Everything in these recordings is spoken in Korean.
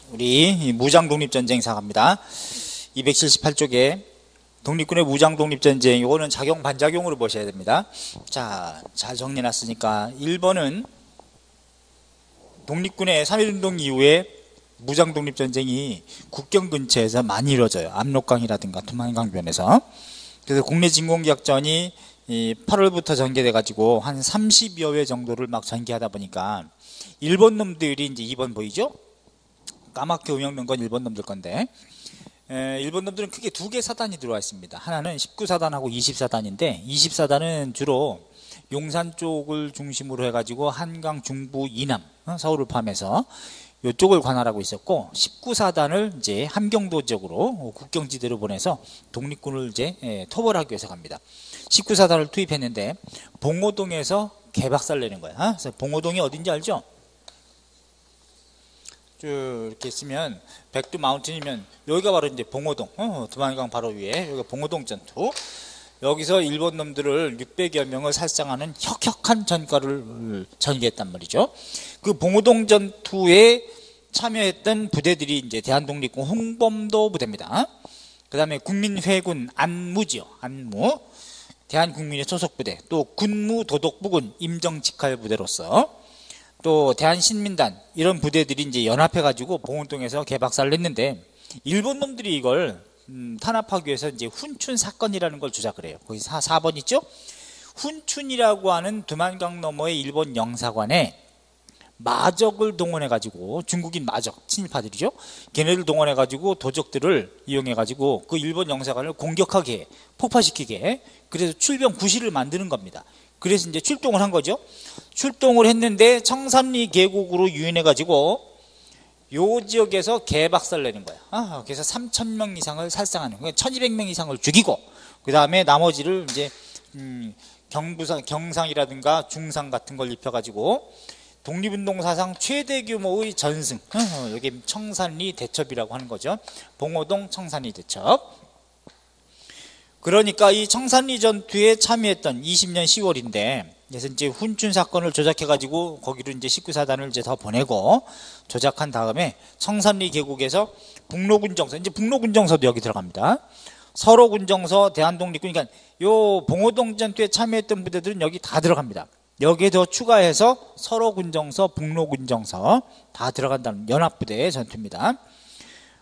우리 무장독립전쟁 사갑니다. 278쪽에 독립군의 무장독립전쟁, 이거는 작용 반작용으로 보셔야 됩니다. 자, 잘 정리해놨으니까 1번은 독립군의 3.1운동 이후에 무장독립전쟁이 국경 근처에서 많이 이루어져요. 압록강이라든가 두만강변에서. 그래서 국내 진공작전이 8월부터 전개돼 가지고 한 30여 회 정도를 막 전개하다 보니까 일본 놈들이 이제 2번 보이죠? 까맣게 음영된 건 일본 놈들 건데, 일본 놈들은 크게 두 개 사단이 들어와 있습니다. 하나는 19사단하고 20사단인데 20사단은 주로 용산 쪽을 중심으로 해가지고 한강 중부 이남, 서울을 포함해서 이쪽을 관할하고 있었고, 19사단을 이제 함경도 지역으로 국경지대로 보내서 독립군을 이제 토벌하기 위해서 갑니다. 19사단을 투입했는데 봉오동에서 개박살 내는 거야. 그래서 봉오동이 어딘지 알죠? 쭉 이렇게 있으면 백두 마운틴이면 여기가 바로 이제 봉오동, 두만강 바로 위에 여기가 봉오동 전투. 여기서 일본 놈들을 600여 명을 살상하는 혁혁한 전과를 전개했단 말이죠. 그 봉오동 전투에 참여했던 부대들이 이제 대한독립군 홍범도 부대입니다. 그 다음에 국민회군 안무지요. 안무. 대한국민의 소속부대. 또 군무도독부군 임정직할부대로서 또 대한신민단, 이런 부대들이 이제 연합해가지고 봉오동에서 개박살을 냈는데, 일본 놈들이 이걸 탄압하기 위해서 이제 훈춘 사건이라는 걸 주작을 해요. 거기 4번 있죠? 훈춘이라고 하는 두만강 너머의 일본 영사관에 마적을 동원해가지고, 중국인 마적, 친일파들이죠? 걔네들 동원해가지고 도적들을 이용해가지고 그 일본 영사관을 공격하게 해, 폭파시키게 해. 그래서 출병 구실을 만드는 겁니다. 그래서 이제 출동을 한 거죠. 출동을 했는데 청산리 계곡으로 유인해가지고 요 지역에서 개박살 내는 거야. 그래서 3,000명 이상을 살상하는, 1,200명 이상을 죽이고, 그 다음에 나머지를 이제 경상이라든가 중상 같은 걸 입혀가지고 독립운동 사상 최대 규모의 전승, 여기 청산리 대첩이라고 하는 거죠. 봉오동 청산리 대첩. 그러니까 이 청산리 전투에 참여했던 20년 10월인데, 그래서 이제 훈춘 사건을 조작해가지고 거기로 이제 19사단을 이제 더 보내고 조작한 다음에 청산리 계곡에서 북로군정서, 이제 북로군정서도 여기 들어갑니다. 서로군정서, 대한독립군, 그러니까 요 봉오동 전투에 참여했던 부대들은 여기 다 들어갑니다. 여기에 더 추가해서 서로군정서, 북로군정서 다 들어간다는 연합부대의 전투입니다.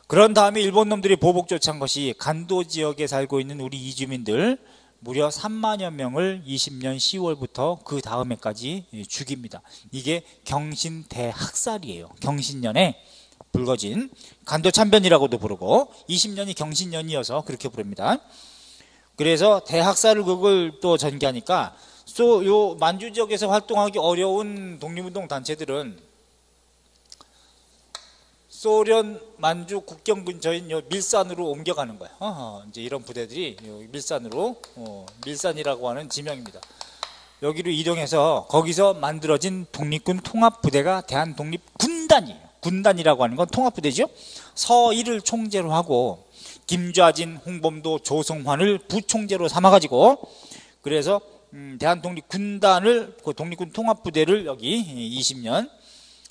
그런 다음에 일본 놈들이 보복 조치한 것이 간도 지역에 살고 있는 우리 이주민들 무려 3만여 명을 20년 10월부터 그 다음 해까지 죽입니다. 이게 경신 대학살이에요. 경신년에 불거진 간도 참변이라고도 부르고 20년이 경신년이어서 그렇게 부릅니다. 그래서 대학살을 그걸 또 전개하니까 요 만주 지역에서 활동하기 어려운 독립운동 단체들은 소련 만주 국경 근처인 요 밀산으로 옮겨가는 거야. 이제 이런 부대들이 밀산으로, 밀산이라고 하는 지명입니다. 여기로 이동해서 거기서 만들어진 독립군 통합부대가 대한독립군단이에요. 군단이라고 하는 건 통합부대죠. 서일을 총재로 하고 김좌진, 홍범도, 조성환을 부총재로 삼아가지고, 그래서 대한독립군단을, 그 독립군 통합부대를 여기 20년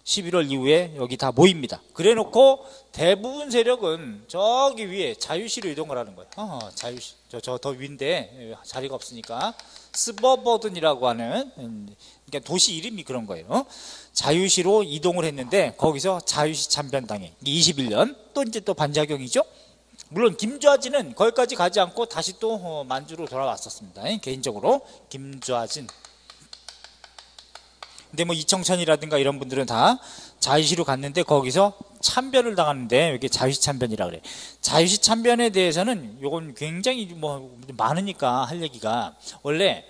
11월 이후에 여기 다 모입니다. 그래 놓고 대부분 세력은 저기 위에 자유시로 이동을 하는 거예요. 자유시, 저 더 위인데 자리가 없으니까 스버버든이라고 하는, 그러니까 도시 이름이 그런 거예요. 자유시로 이동을 했는데 거기서 자유시 참변당해. 21년 또 이제 또 반작용이죠. 물론 김좌진은 거기까지 가지 않고 다시 또 만주로 돌아왔었습니다. 개인적으로 김좌진. 근데 뭐 이청천이라든가 이런 분들은 다 자유시로 갔는데 거기서 참변을 당하는데 여기 자유시 참변이라 그래. 자유시 참변에 대해서는 요건 굉장히 뭐 많으니까 할 얘기가, 원래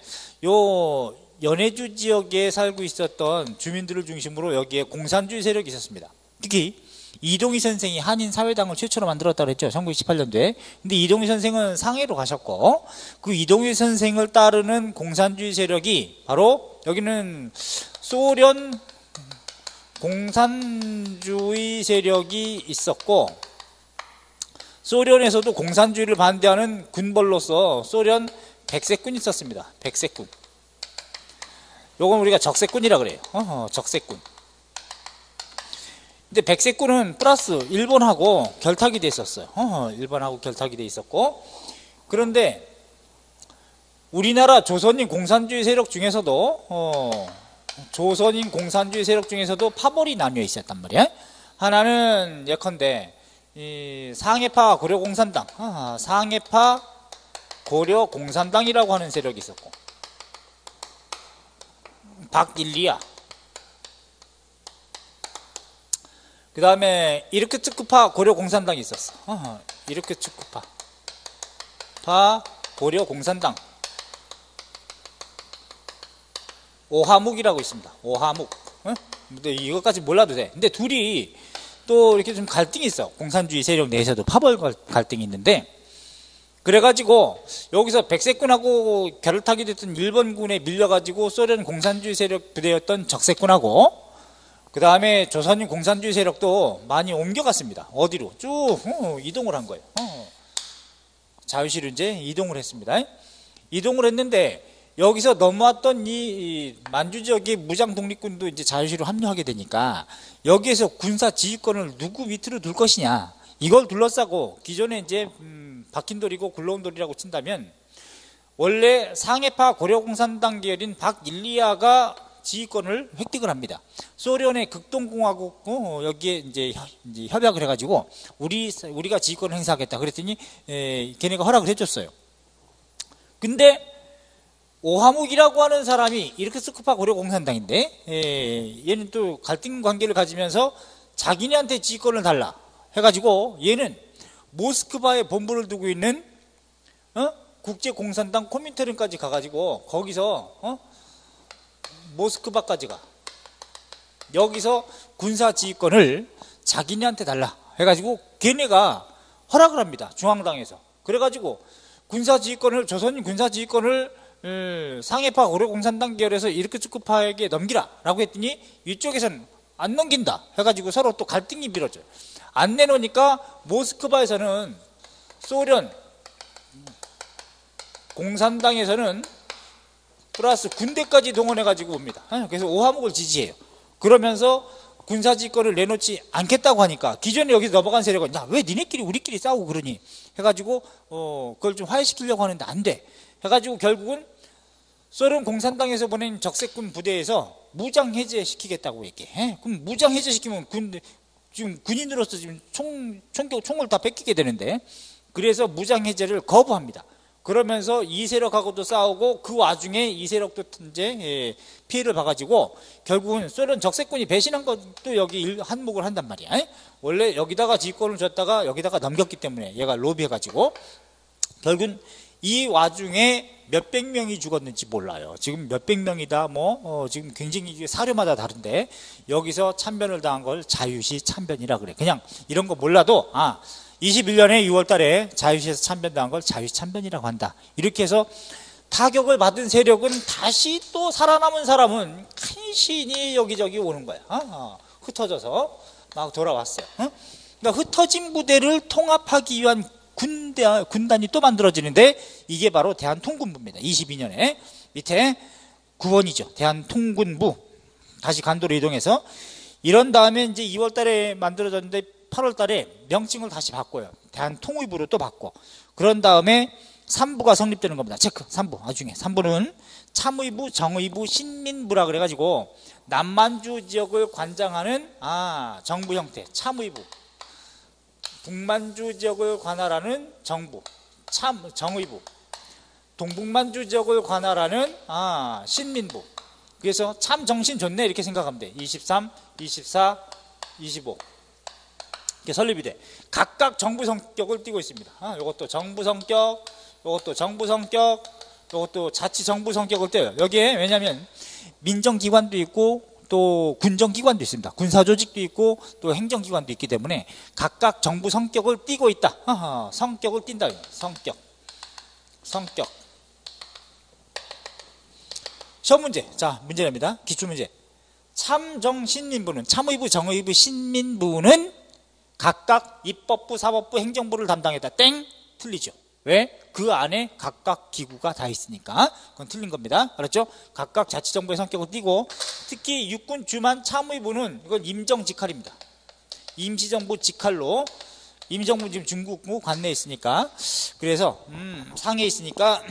요 연해주 지역에 살고 있었던 주민들을 중심으로 여기에 공산주의 세력이 있었습니다. 특히 이동희 선생이 한인사회당을 최초로 만들었다고 했죠. 1918년도에. 근데 이동희 선생은 상해로 가셨고, 그 이동희 선생을 따르는 공산주의 세력이 바로 여기는 소련 공산주의 세력이 있었고, 소련에서도 공산주의를 반대하는 군벌로서 소련 백색군이 있었습니다. 백색군. 요건 우리가 적색군이라 그래요. 적색군. 근데 백색군은 플러스 일본하고 결탁이 돼 있었어요. 일본하고 결탁이 돼 있었고, 그런데 우리나라 조선인 공산주의 세력 중에서도 조선인 공산주의 세력 중에서도 파벌이 나뉘어 있었단 말이야. 하나는 예컨대 이 상해파 고려공산당, 상해파 고려공산당이라고 하는 세력이 있었고, 박일리아, 그 다음에 이르크츠크파 고려공산당이 있었어. 이르크츠크파 고려공산당, 오하묵이라고 있습니다. 오하묵. 근데 이것까지 몰라도 돼. 근데 둘이 또 이렇게 좀 갈등이 있어. 공산주의 세력 내에서도 파벌 갈등이 있는데, 그래가지고 여기서 백색군하고 결탁이 됐던 일본군에 밀려가지고 소련 공산주의 세력 부대였던 적색군하고, 그 다음에 조선인 공산주의 세력도 많이 옮겨갔습니다. 어디로? 쭉 이동을 한 거예요. 자유시로 이제 이동을 했습니다. 이동을 했는데, 여기서 넘어왔던 이 만주 지역의 무장 독립군도 이제 자유시로 합류하게 되니까, 여기에서 군사 지휘권을 누구 밑으로 둘 것이냐, 이걸 둘러싸고, 기존에 이제 박힌 돌이고 굴러온 돌이라고 친다면, 원래 상해파 고려공산당 계열인 박일리아가 지휘권을 획득을 합니다. 소련의 극동공화국 여기에 이제 협약을 해가지고 우리가 지휘권을 행사하겠다 그랬더니 걔네가 허락을 해줬어요. 근데 오하묵이라고 하는 사람이 이르크츠크파 고려공산당인데, 얘는 또 갈등 관계를 가지면서 자기네한테 지휘권을 달라 해가지고, 얘는 모스크바에 본부를 두고 있는 국제공산당 코민테른까지 가가지고 거기서 모스크바까지 가. 여기서 군사 지휘권을 자기네한테 달라 해가지고 걔네가 허락을 합니다. 중앙당에서. 그래가지고 조선인 군사 지휘권을 상해파 고려공산당 계열에서 이르크츠크파에게 넘기라 라고 했더니, 이쪽에서는 안 넘긴다 해가지고 서로 또 갈등이 벌어져요. 안 내놓으니까 모스크바에서는, 소련 공산당에서는 플러스 군대까지 동원해가지고 옵니다. 그래서 오하묵을 지지해요. 그러면서 군사지휘권을 내놓지 않겠다고 하니까, 기존에 여기서 넘어간 세력은 야, 왜 니네끼리 우리끼리 싸우고 그러니 해가지고 그걸 좀 화해시키려고 하는데 안 돼 해가지고 결국은 소련 공산당에서 보낸 적색군 부대에서 무장 해제시키겠다고 얘기해. 그럼 무장 해제시키면 지금 군인으로서 지금 총을 다 뺏기게 되는데, 그래서 무장 해제를 거부합니다. 그러면서 이 세력하고도 싸우고, 그 와중에 이 세력도 이제 피해를 봐가지고 결국은 소련 적색군이 배신한 것도 여기 한몫을 한단 말이야. 원래 여기다가 지휘권을 줬다가 여기다가 넘겼기 때문에 얘가 로비해가지고, 결국은 이 와중에 몇백 명이 죽었는지 몰라요. 지금 몇백 명이다 지금 굉장히 사료마다 다른데, 여기서 참변을 당한 걸 자유시 참변이라 그래. 그냥 이런 거 몰라도 21년에 6월 달에 자유시에서 참변당한 걸 자유시 참변이라고 한다. 이렇게 해서 타격을 받은 세력은 다시 또 살아남은 사람은 간신히 여기저기 오는 거야. 흩어져서 막 돌아왔어요. 그러니까 흩어진 부대를 통합하기 위한 군단이 또 만들어지는데, 이게 바로 대한통군부입니다. 22년에 밑에 9번이죠. 대한통군부. 다시 간도로 이동해서, 이런 다음에 이제 2월 달에 만들어졌는데 8월 달에 명칭을 다시 바꿔요. 대한통의부로 또 바꿔. 그런 다음에 3부가 성립되는 겁니다. 체크. 3부. 나중에 3부는 참의부, 정의부, 신민부라 그래가지고 남만주 지역을 관장하는 정부 형태, 참의부. 북만주 지역을 관할하는 정부, 정의부. 동북만주 지역을 관할하는 신민부. 그래서 참 정신 좋네 이렇게 생각하면 돼. 23, 24, 25 이렇게 설립이 돼. 각각 정부 성격을 띠고 있습니다. 이것도 정부 성격, 이것도 정부 성격, 이것도 자치 정부 성격을 떼요. 여기에 왜냐하면 민정기관도 있고 또 군정기관도 있습니다. 군사조직도 있고 또 행정기관도 있기 때문에 각각 정부 성격을 띠고 있다. 성격을 띈다. 성격. 시험 문제. 자, 문제 냅니다. 기출문제. 참정신민부는, 참의부, 정의부, 신민부는 각각 입법부, 사법부, 행정부를 담당했다. 땡! 틀리죠. 왜? 그 안에 각각 기구가 다 있으니까. 그건 틀린 겁니다. 알았죠? 각각 자치정부의 성격을 띠고, 특히 육군 주만 참의부는 이건 임정직할입니다. 임시정부 직할로, 임시정부 지금 중국 관내에 있으니까, 그래서 상해에 있으니까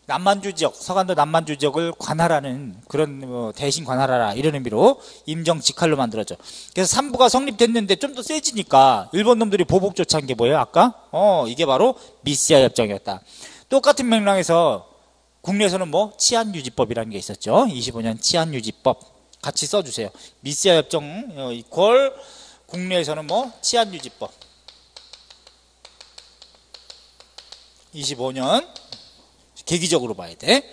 남만주 지역, 서간도 남만주 지역을 관할하는 그런 대신 관할하라 이런 의미로 임정 직할로 만들어져. 그래서 삼부가 성립됐는데 좀 더 세지니까 일본 놈들이 보복 조치한 게 뭐예요? 아까 이게 바로 미시아 협정이었다. 똑같은 맥락에서 국내에서는 뭐 치안유지법이라는 게 있었죠. 25년 치안유지법 같이 써주세요. 미시아 협정 이퀄 국내에서는 뭐 치안유지법 25년 계기적으로 봐야 돼.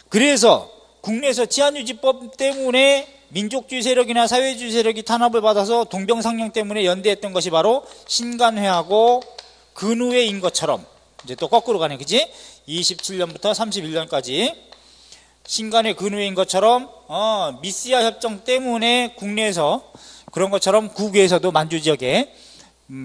그래서 국내에서 치안유지법 때문에 민족주의 세력이나 사회주의 세력이 탄압을 받아서 동병상련 때문에 연대했던 것이 바로 신간회하고 근후회인 것처럼 이제 또 거꾸로 가네, 그지? 27년부터 31년까지 신간회 근후회인 것처럼 미시아 협정 때문에 국내에서 그런 것처럼 국외에서도 만주 지역에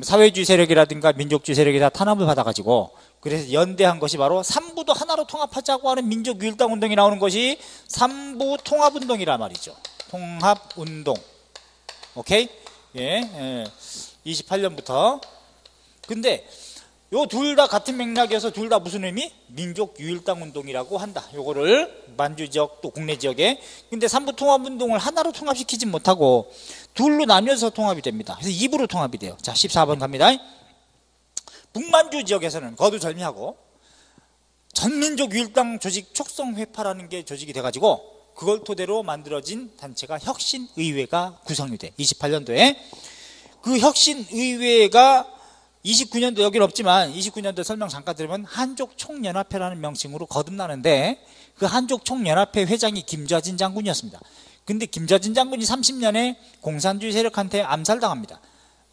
사회주의 세력이라든가 민족주의 세력이 다 탄압을 받아가지고 그래서 연대한 것이 바로 삼부도 하나로 통합하자고 하는 민족유일당 운동이 나오는 것이 삼부 통합운동이란 말이죠. 통합운동. 오케이? 예. 28년부터. 근데 요 둘 다 같은 맥락이어서 둘 다 무슨 의미? 민족유일당 운동이라고 한다. 요거를 만주 지역 또 국내 지역에. 근데 삼부 통합운동을 하나로 통합시키지 못하고 둘로 나뉘어서 통합이 됩니다. 그래서 2부로 통합이 돼요. 자, 14번 갑니다. 북만주 지역에서는 거두절미하고 전민족유일당 조직 촉성회파라는 게 조직이 돼가지고 그걸 토대로 만들어진 단체가 혁신의회가 구성이 돼. 28년도에 그 혁신의회가 29년도 여긴 없지만 29년도 설명 잠깐 들으면 한족총연합회라는 명칭으로 거듭나는데 그 한족총연합회 회장이 김좌진 장군이었습니다. 근데 김좌진 장군이 30년에 공산주의 세력한테 암살당합니다.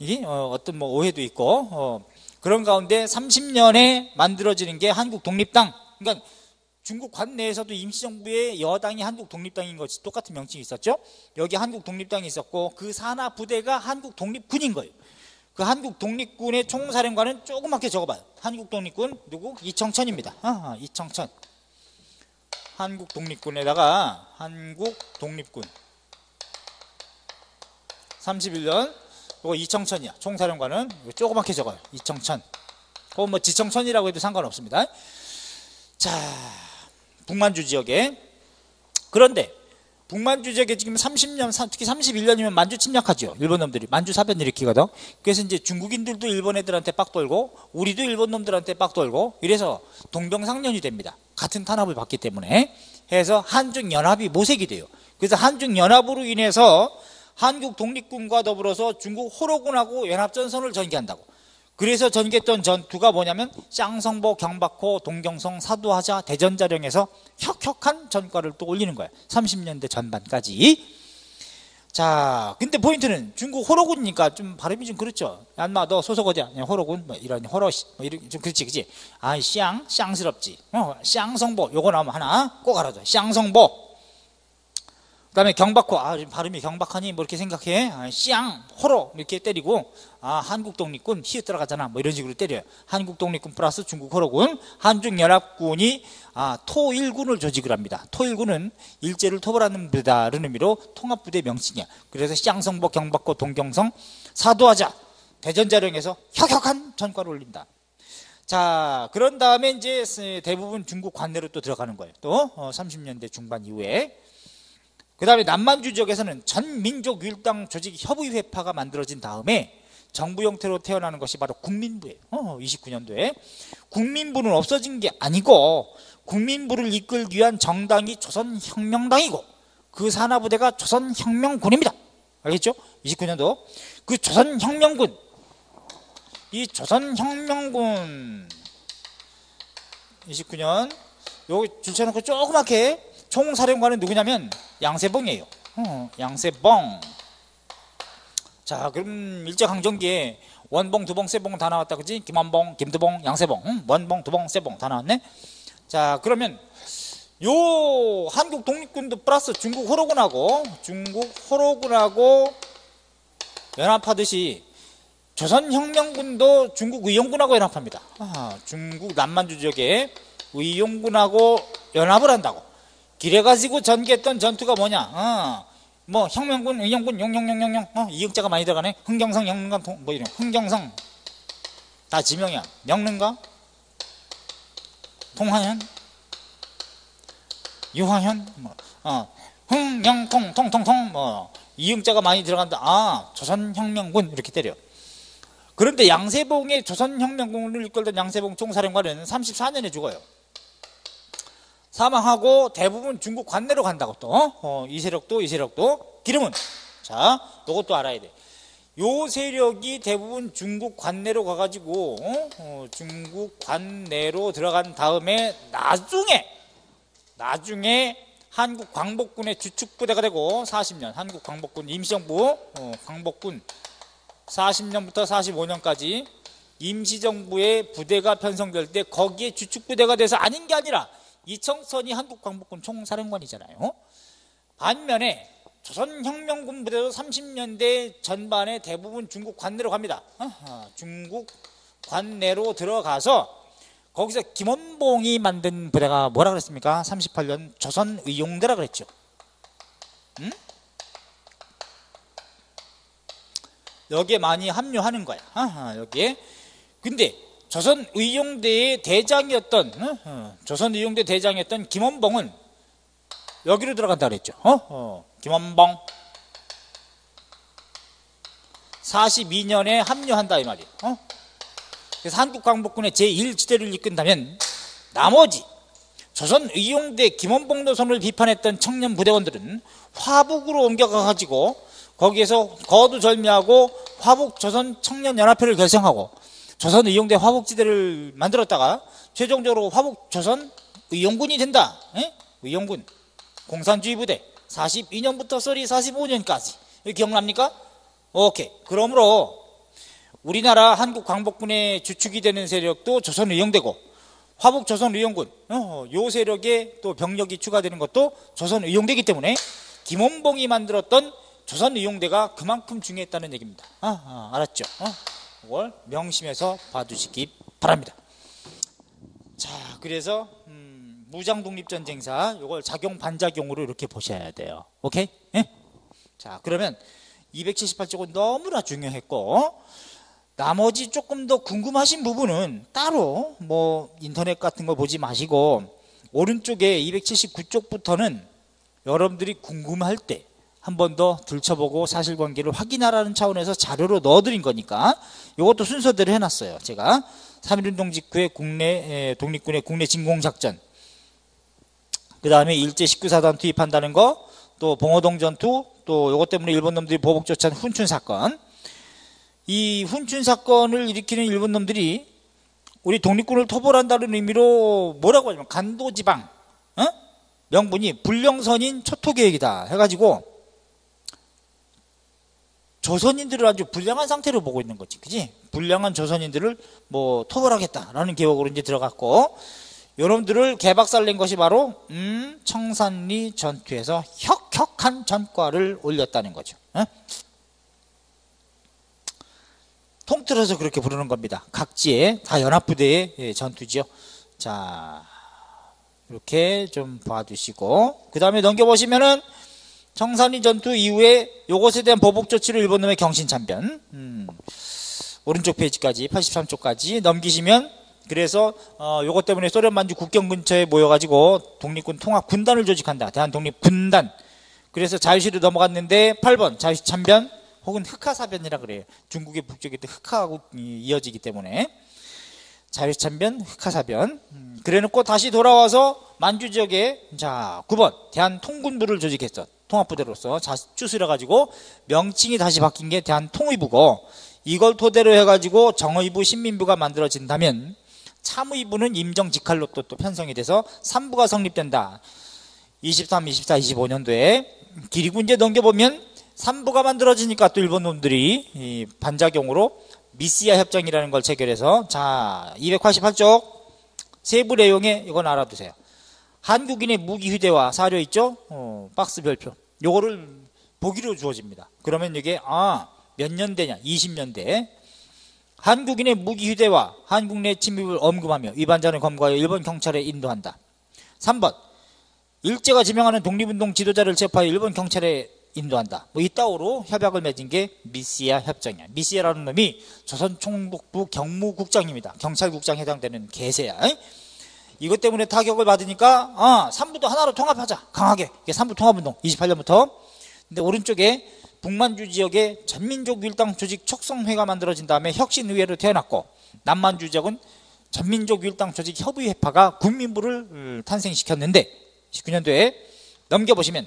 이게 어떤 뭐 오해도 있고 그런 가운데 30년에 만들어지는 게 한국독립당. 그러니까 중국 관내에서도 임시정부의 여당이 한국독립당인 것이 똑같은 명칭이 있었죠. 여기 한국독립당이 있었고 그 산하 부대가 한국독립군인 거예요. 그 한국독립군의 총사령관은 조그맣게 적어봐요. 한국독립군 누구? 이청천입니다. 이청천. 한국독립군에다가 한국독립군 31년 이거 이청천이야. 총사령관은 조그맣게 적어요. 이청천. 혹은 뭐 지청천이라고 해도 상관없습니다. 자, 북만주 지역에. 그런데 북만주 지역에 지금 30년, 특히 31년이면 만주 침략하죠. 일본 놈들이 만주 사변 일으키거든. 그래서 이제 중국인들도 일본 애들한테 빡 돌고 우리도 일본 놈들한테 빡 돌고 이래서 동병상련이 됩니다. 같은 탄압을 받기 때문에. 해서 한중연합이 모색이 돼요. 그래서 한중연합으로 인해서 한국 독립군과 더불어서 중국 호로군하고 연합전선을 전개한다고. 그래서 전개했던 전투가 뭐냐면 쌍성보, 경박호, 동경성, 사두하자, 대전자령에서 혁혁한 전과를 또 올리는 거야. 30년대 전반까지. 자, 근데 포인트는 중국 호로군이니까 좀 발음이 좀 그렇죠. 얀마 너 소속 어디야? 호로군 뭐 이런 호러시 뭐 이런 좀 그렇지, 그지? 아, 쌍스럽지. 쌍성보 요거 나오면 하나 꼭 알아둬. 쌍성보. 그 다음에 경박호, 지금 발음이 경박하니 뭐 이렇게 생각해. 호로 이렇게 때리고, 한국독립군 히읗 들어가잖아. 뭐 이런 식으로 때려요. 한국독립군 플러스 중국 호로군, 한중연합군이 토일군을 조직을 합니다. 토일군은 일제를 토벌하는 부대다라는 의미로 통합부대 명칭이야. 그래서 쌍성보, 경박호, 동경성, 사도하자, 대전자령에서 혁혁한 전과를 올린다. 자, 그런 다음에 이제 대부분 중국 관내로 또 들어가는 거예요. 또 30년대 중반 이후에. 그 다음에 남만주 지역에서는 전민족유일당 조직 협의회파가 만들어진 다음에 정부 형태로 태어나는 것이 바로 국민부예요. 29년도에. 국민부는 없어진 게 아니고 국민부를 이끌기 위한 정당이 조선혁명당이고 그 산하부대가 조선혁명군입니다. 알겠죠? 29년도. 그 조선혁명군, 이 조선혁명군 29년 여기 줄쳐놓고 조그맣게 총사령관은 누구냐면 양세봉이에요. 양세봉. 자, 그럼 일제강점기에 원봉, 두봉, 세봉 다 나왔다, 그지? 김원봉, 김두봉, 양세봉. 원봉, 두봉, 세봉 다 나왔네. 자, 그러면 요 한국 독립군도 플러스 중국 호로군하고 연합하듯이 조선혁명군도 중국 의용군하고 연합합니다. 중국 남만주 지역에 의용군하고 연합을 한다고. 그래가지고 전개했던 전투가 뭐냐? 뭐 혁명군, 의령군, 용용용용용, 이응자가 많이 들어가네. 흥경성, 영릉강, 뭐 이런 흥경성 다 지명이야. 영릉강, 통화현, 유화현, 뭐, 흥영통, 통통통, 뭐 이응자가 많이 들어간다. 아, 조선혁명군 이렇게 때려. 그런데 양세봉의 조선혁명군을 이끌던 양세봉 총사령관은 34년에 죽어요. 사망하고 대부분 중국 관내로 간다고 또. 이 세력도 기름은. 자, 요것도 알아야 돼. 요 세력이 대부분 중국 관내로 가가지고 중국 관내로 들어간 다음에 나중에 한국 광복군의 주축부대가 되고 40년 한국 광복군 임시정부 광복군 40년부터 45년까지 임시정부의 부대가 편성될 때 거기에 주축부대가 돼서 아닌 게 아니라 이청선이 한국광복군 총사령관이잖아요. 반면에 조선혁명군 부대도 30년대 전반에 대부분 중국 관내로 갑니다. 중국 관내로 들어가서 거기서 김원봉이 만든 부대가 뭐라 그랬습니까? 38년 조선의용대라 그랬죠. 여기에 많이 합류하는 거야. 여기에. 근데 조선의용대의 대장이었던 조선의용대 대장이었던 김원봉은 여기로 들어간다 그랬죠. 김원봉 42년에 합류한다 이 말이에요. 그래서 한국광복군의 제1지대를 이끈다면 나머지 조선의용대 김원봉 노선을 비판했던 청년 부대원들은 화북으로 옮겨가가지고 거기에서 거두절미하고 화북조선청년연합회를 결성하고 조선의용대 화북지대를 만들었다가 최종적으로 화북조선의용군이 된다. 의용군 공산주의 부대 42년부터 썰이 45년까지 기억납니까? 오케이. 그러므로 우리나라 한국광복군의 주축이 되는 세력도 조선의용대고 화북조선의용군 요 세력에 또 병력이 추가되는 것도 조선의용대이기 때문에 김원봉이 만들었던 조선의용대가 그만큼 중요했다는 얘기입니다. 알았죠? 이걸 명심해서 봐두시기 바랍니다. 자, 그래서 무장독립전쟁사 이걸 작용 반작용으로 이렇게 보셔야 돼요. 오케이? 예? 자, 그러면 278쪽은 너무나 중요했고 나머지 조금 더 궁금하신 부분은 따로 뭐 인터넷 같은 거 보지 마시고 오른쪽에 279쪽부터는 여러분들이 궁금할 때 한 번 더 들춰보고 사실관계를 확인하라는 차원에서 자료로 넣어드린 거니까 이것도 순서대로 해놨어요. 제가 3.1운동 직후에 독립군의 국내 진공작전, 그 다음에 일제 19사단 투입한다는 거, 또 봉오동 전투, 또 이것 때문에 일본 놈들이 보복 조치한 훈춘 사건. 이 훈춘 사건을 일으키는 일본 놈들이 우리 독립군을 토벌한다는 의미로 뭐라고 하냐면 간도지방 명분이 불령선인 초토계획이다 해가지고 조선인들을 아주 불량한 상태로 보고 있는 거지, 그지? 불량한 조선인들을 뭐 토벌하겠다라는 계획으로 이제 들어갔고, 여러분들을 개박살 낸 것이 바로 청산리 전투에서 혁혁한 전과를 올렸다는 거죠. 통틀어서 그렇게 부르는 겁니다. 각지의 다 연합부대의 전투지요. 자, 이렇게 좀 봐두시고 그 다음에 넘겨보시면은 청산리 전투 이후에 요것에 대한 보복 조치를 일본 놈의 경신참변 오른쪽 페이지까지 83쪽까지 넘기시면 그래서 요것 때문에 소련 만주 국경 근처에 모여가지고 독립군 통합 군단을 조직한다. 대한독립군단. 그래서 자유시로 넘어갔는데 8번 자유시참변 혹은 흑하사변이라 그래요. 중국의 북쪽에 흑하하고 이어지기 때문에 자유시참변 흑하사변. 그래놓고 다시 돌아와서 만주 지역에 자 9번 대한통군부를 조직했어. 통합부대로서 추스려가지고 명칭이 다시 바뀐 게 대한통의부고 이걸 토대로 해가지고 정의부 신민부가 만들어진다면 참의부는 임정직할로 또 편성이 돼서 3부가 성립된다. 23, 24, 25년도에 그리고 이제 넘겨보면 3부가 만들어지니까 또 일본 놈들이 이 반작용으로 미시아 협정이라는 걸 체결해서 자 288쪽 세부 내용에 이건 알아두세요. 한국인의 무기 휴대와 사료 있죠? 박스 별표 요거를 보기로 주어집니다. 그러면 이게 몇 년대냐? 20년대. 한국인의 무기 휴대와 한국 내 침입을 엄금하며 위반자는 검거하여 일본 경찰에 인도한다. 3번 일제가 지명하는 독립운동 지도자를 체포하여 일본 경찰에 인도한다. 뭐 이따오로 협약을 맺은 게 미시아 협정이야. 미시아라는 놈이 조선 총독부 경무국장입니다. 경찰국장에 해당되는 개새야. 이것 때문에 타격을 받으니까 삼부도 하나로 통합하자. 강하게. 이게 삼부 통합운동 28년부터. 근데 오른쪽에 북만주 지역에 전민족 율당 조직 촉성회가 만들어진 다음에 혁신의회로 태어났고, 남만주 지역은 전민족 율당 조직 협의회파가 국민부를 탄생시켰는데 19년도에 넘겨보시면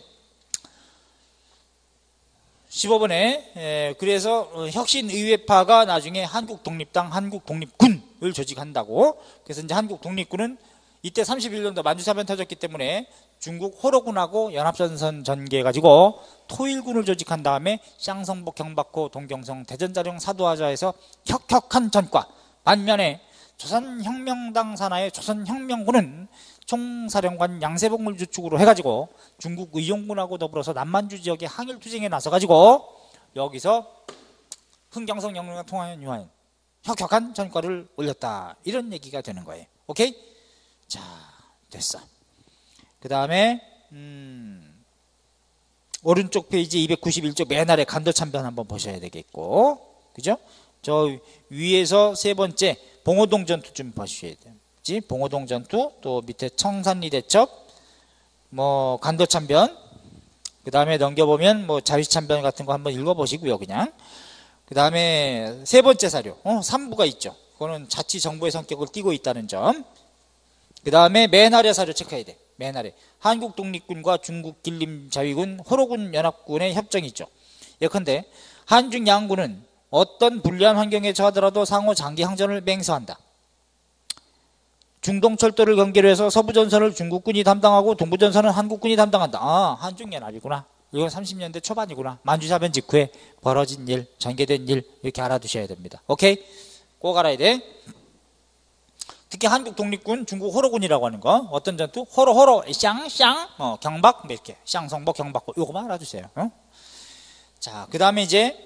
15번에 그래서 혁신의회파가 나중에 한국독립당, 한국독립군을 조직한다고. 그래서 이제 한국독립군은 이때 31년도 만주사변 터졌기 때문에 중국 호로군하고 연합전선 전개해가지고 토일군을 조직한 다음에 쌍성복, 경박호, 동경성, 대전자룡, 사도하자에서 혁혁한 전과. 반면에 조선혁명당 산하의 조선혁명군은 총사령관 양세복을 주축으로 해가지고 중국 의용군하고 더불어서 남만주 지역의 항일투쟁에 나서가지고 여기서 흥경성 영릉과 통화연 유하연 혁혁한 전과를 올렸다. 이런 얘기가 되는 거예요. 오케이? 자, 됐어. 그 다음에 오른쪽 페이지 291쪽 맨 아래 간도참변 한번 보셔야 되겠고, 그죠? 저 위에서 세 번째 봉오동 전투 좀 보셔야 돼요. 봉오동 전투, 또 밑에 청산리 대첩, 뭐 간도참변, 그 다음에 넘겨보면 뭐 자위참변 같은 거 한번 읽어보시고요, 그냥. 그 다음에 세 번째 사료, 3부가 있죠. 그거는 자치정부의 성격을 띠고 있다는 점. 그 다음에 맨 아래 사료 체크해야 돼. 맨 아래 한국 독립군과 중국 길림자위군, 호로군 연합군의 협정이 있죠. 예컨대 한중 양군은 어떤 불리한 환경에 처하더라도 상호 장기 항전을 맹세한다. 중동철도를 경계로 해서 서부전선을 중국군이 담당하고 동부전선은 한국군이 담당한다. 한중연합이구나. 이건 30년대 초반이구나. 만주사변 직후에 벌어진 일, 전개된 일, 이렇게 알아두셔야 됩니다. 오케이? 꼭 알아야 돼. 특히 한국 독립군, 중국 호로군이라고 하는 거. 어떤 전투? 호로, 쌍, 경박, 이렇게. 쌍성복, 경박고. 요거만 알아두세요. 자, 그 다음에 이제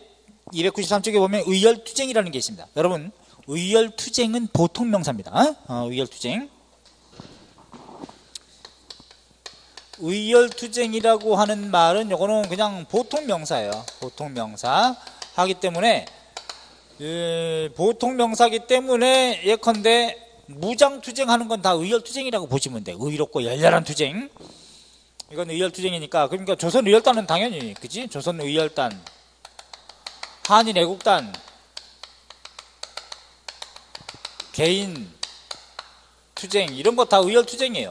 293쪽에 보면 의열투쟁이라는 게 있습니다. 여러분, 의열투쟁은 보통 명사입니다. 의열투쟁. 의열투쟁이라고 하는 말은 요거는 그냥 보통 명사예요. 보통 명사. 하기 때문에, 보통 명사기 때문에 예컨대 무장투쟁하는 건 다 의열투쟁이라고 보시면 돼요. 의롭고 열렬한 투쟁. 이건 의열투쟁이니까. 그러니까 조선의열단은 당연히, 그지? 조선의열단, 한인애국단, 개인 투쟁, 이런 거 다 의열투쟁이에요.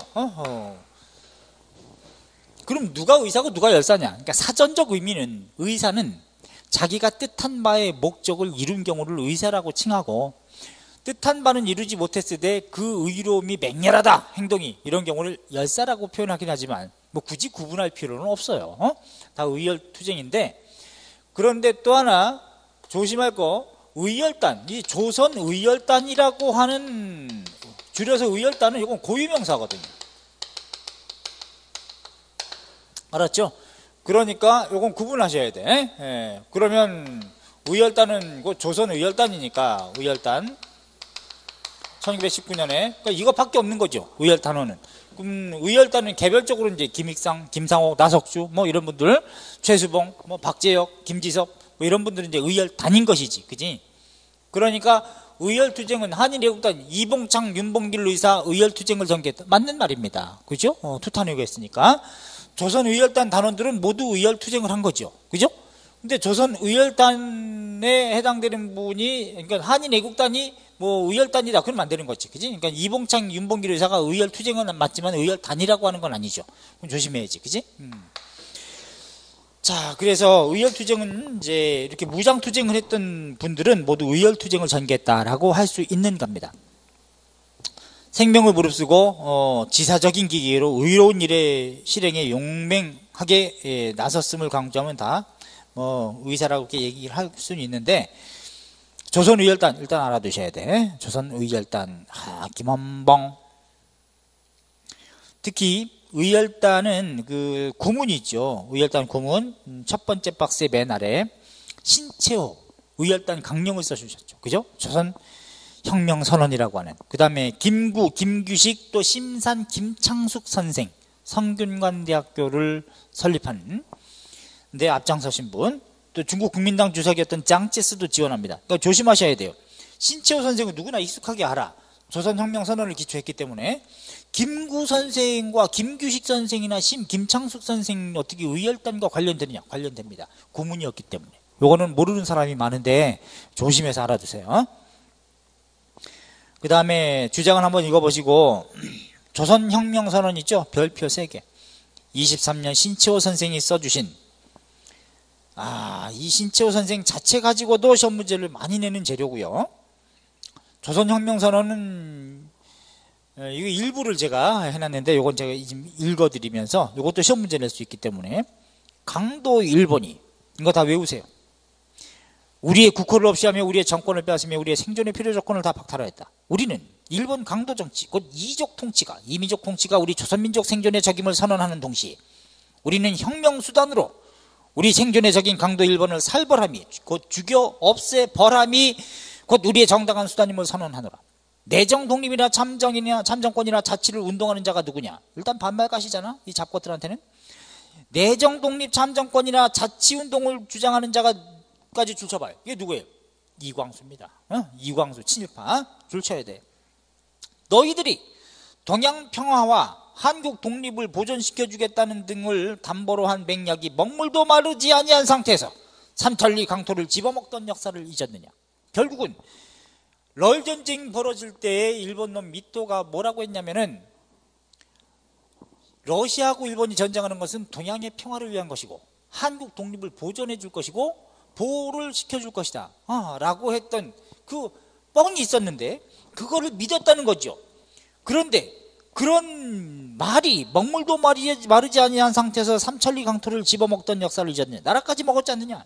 그럼 누가 의사고 누가 열사냐? 그러니까 사전적 의미는, 의사는 자기가 뜻한 바의 목적을 이룬 경우를 의사라고 칭하고, 뜻한 바는 이루지 못했을 때 그 의로움이 맹렬하다, 행동이, 이런 경우를 열사라고 표현하긴 하지만 뭐 굳이 구분할 필요는 없어요. 다 의열투쟁인데, 그런데 또 하나 조심할 거, 의열단, 이 조선의열단이라고 하는, 줄여서 의열단은 이건 고유명사거든요. 알았죠? 그러니까 이건 구분하셔야 돼. 예. 그러면 의열단은 조선의열단이니까 의열단 1919년에, 그러니까 이거밖에 없는 거죠. 의열 단어는. 그럼 의열단은 개별적으로 이제 김익상, 김상호, 나석주 뭐 이런 분들, 최수봉, 뭐 박재혁, 김지섭 뭐 이런 분들은 이제 의열단인 것이지, 그지? 그러니까 의열투쟁은 한일애국단 이봉창, 윤봉길 의사 의열투쟁을 전개했다. 맞는 말입니다. 그죠? 투탄회가 했으니까. 조선의열단 단원들은 모두 의열투쟁을 한 거죠. 그죠? 근데 조선의열단에 해당되는 분이, 그러니까 한인애국단이 뭐 의열단이다 그러면 안 되는 거지, 그지? 그러니까 이봉창, 윤봉길 의사가 의열투쟁은 맞지만 의열단이라고 하는 건 아니죠. 그럼 조심해야지, 그지? 자, 그래서 의열투쟁은 이제 이렇게 무장투쟁을 했던 분들은 모두 의열투쟁을 전개했다라고 할 수 있는 겁니다. 생명을 무릅쓰고 지사적인 기계로 의로운 일의 실행에 용맹하게 나섰음을 강조하면 다 의사라고 이렇게 얘기를 할 수는 있는데, 조선의열단 일단 알아두셔야 돼. 조선의열단, 김원봉. 특히 의열단은 그 구문이 있죠. 의열단 구문 첫 번째 박스의 맨 아래 신채호 의열단 강령을 써주셨죠. 그죠? 조선 혁명선언이라고 하는. 그 다음에 김구, 김규식, 또 심산, 김창숙 선생, 성균관대학교를 설립한 앞장서신 분, 또 중국 국민당 주석이었던 짱제스도 지원합니다. 그러니까 조심하셔야 돼요. 신채호 선생은 누구나 익숙하게 알아. 조선혁명선언을 기초했기 때문에. 김구 선생과 김규식 선생이나 김창숙 선생 어떻게 의열단과 관련되느냐? 관련됩니다. 고문이었기 때문에. 요거는 모르는 사람이 많은데 조심해서 알아두세요. 그 다음에 주장을 한번 읽어보시고, 조선혁명선언 있죠? 별표 3개. 23년 신채호 선생이 써주신, 이 신채호 선생 자체 가지고도 시험 문제를 많이 내는 재료고요. 조선혁명선언은 이거 일부를 제가 해놨는데 요건 제가 지금 읽어드리면서 이것도 시험 문제 낼 수 있기 때문에, 강도 일본이, 이거 다 외우세요. 우리의 국호를 없이 하며 우리의 정권을 빼앗으며 우리의 생존의 필요 조건을 다 박탈하였다. 우리는 일본 강도 정치, 곧 이족 통치가, 이민족 통치가 우리 조선민족 생존의 적임을 선언하는 동시에 우리는 혁명 수단으로 우리 생존의 적인 강도 일본을 살벌함이, 곧 죽여 없애 벌함이 곧 우리의 정당한 수단임을 선언하노라. 내정 독립이나 참정권이나 자치를 운동하는 자가 누구냐? 일단 반말가시잖아, 이 잡것들한테는. 내정 독립 참정권이나 자치 운동을 주장하는 자가까지 줄 쳐봐요. 이게 누구예요? 이광수입니다. 이광수 친일파 줄 쳐야 돼. 너희들이 동양 평화와 한국 독립을 보존시켜주겠다는 등을 담보로 한 맥락이 먹물도 마르지 아니한 상태에서 삼천리 강토를 집어먹던 역사를 잊었느냐? 결국은 럴전쟁 벌어질 때에 일본놈 미토가 뭐라고 했냐면은, 러시아하고 일본이 전쟁하는 것은 동양의 평화를 위한 것이고 한국 독립을 보존해 줄 것이고 보호를 시켜줄 것이다 라고 했던 그 뻥이 있었는데 그거를 믿었다는 거죠. 그런데 그런 말이 먹물도 마르지 아니한 상태에서 삼천리 강토를 집어먹던 역사를 잊었느냐? 나라까지 먹었지 않느냐?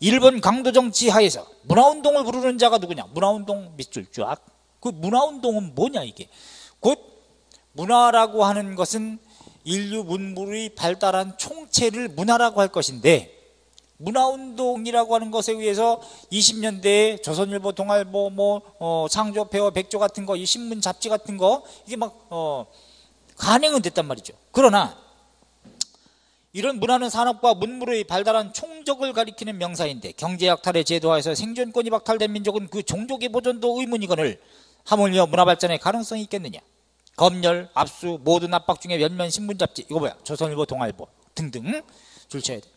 일본 강도 정치 하에서 문화운동을 부르는 자가 누구냐? 문화운동 밑줄 쫙. 그 문화운동은 뭐냐 이게? 곧 문화라고 하는 것은 인류 문물의 발달한 총체를 문화라고 할 것인데, 문화운동이라고 하는 것에 의해서 20년대에 조선일보, 동아일보, 창조폐허, 백조 같은 거, 이 신문 잡지 같은 거 이게 막 간행은 됐단 말이죠. 그러나 이런 문화는 산업과 문물의 발달한 총적을 가리키는 명사인데, 경제약탈의 제도하에서 생존권이 박탈된 민족은 그 종족의 보존도 의문이거늘 하물며 문화발전의 가능성이 있겠느냐? 검열, 압수, 모든 압박 중에 몇몇 신문 잡지, 이거 뭐야? 조선일보, 동아일보 등등 줄쳐야 돼.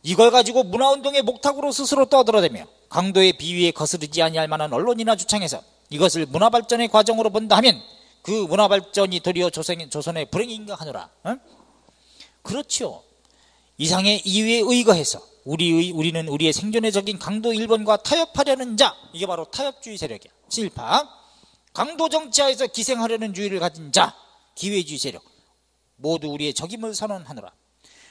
이걸 가지고 문화운동의 목탁으로 스스로 떠들어대며 강도의 비위에 거스르지 아니할 만한 언론이나 주창해서 이것을 문화발전의 과정으로 본다 하면 그 문화발전이 도리어 조선의 불행인가 하노라. 그렇죠. 이상의 이유에 의거해서 우리는 우리의 생존의 적인 강도 일본과 타협하려는 자, 이게 바로 타협주의 세력이야. 친일파. 강도 정치하에서 기생하려는 주의를 가진 자, 기회주의 세력, 모두 우리의 적임을 선언하노라.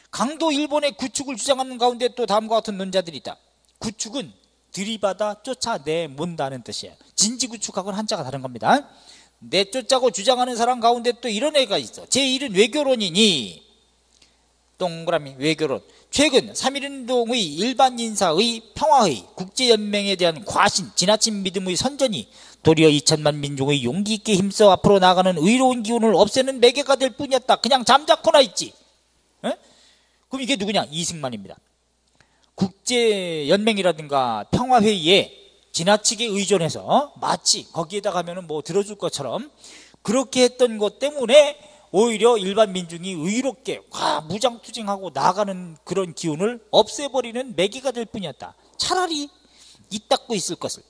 강도 일본의 구축을 주장하는 가운데 또 다음과 같은 논자들이 있다. 구축은 들이받아 쫓아내문다는 뜻이에요. 진지구축하고는 한자가 다른 겁니다. 내쫓자고 주장하는 사람 가운데 또 이런 애가 있어. 제1은 외교론이니, 동그라미 외교론. 최근 3.1운동의 일반 인사의 평화의 국제연맹에 대한 과신, 지나친 믿음의 선전이 도리어 2천만 민중의 용기 있게 힘써 앞으로 나가는 의로운 기운을 없애는 매개가 될 뿐이었다. 그냥 잠자코나 있지. 에? 그럼 이게 누구냐? 이승만입니다. 국제연맹이라든가 평화회의에 지나치게 의존해서 마치 거기에다 가면은 뭐 들어줄 것처럼 그렇게 했던 것 때문에 오히려 일반 민중이 의롭게 무장투쟁하고 나가는 그런 기운을 없애버리는 매개가 될 뿐이었다. 차라리 이닦고 있을 것을.